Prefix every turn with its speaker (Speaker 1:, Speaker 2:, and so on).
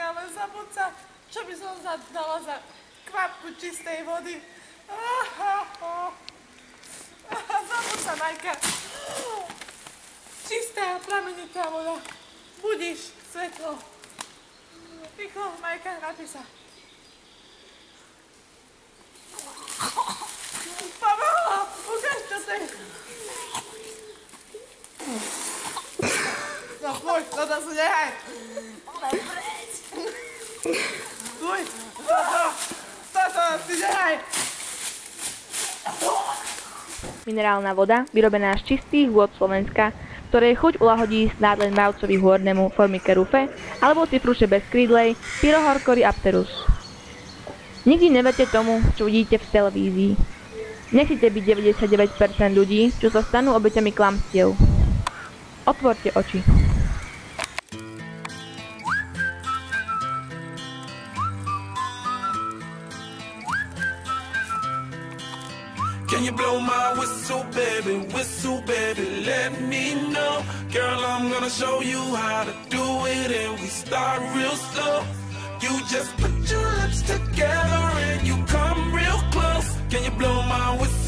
Speaker 1: Ale zabudť sa, čo by som dala za kvapku čistej vody. Zabudť sa, Majka. Čistá, plamenitá voda. Budíš svetlo. Ticho, Majka, napí sa. Pomohlo, ukáž, čo to je. No, fuj, toto si nehaj. Fuj, toto si nehaj.
Speaker 2: Minerálna voda, vyrobená z čistých vôd Slovenska, ktorej chuť ulahodí snáď len mravcovi hôrnemu Formica rufe alebo cifruše bezkrídlej Pyrohorchoripterus. Nikdy neverte tomu, čo vidíte v televízii. Nechcete byť 99% ľudí, čo sa stanú obeťami klamstiev. Otvorte oči.
Speaker 3: Can you blow my whistle, baby, let me know. Girl, I'm gonna show you how to do it, and we start real slow. You just put your lips together and you come real close. Can you blow my whistle?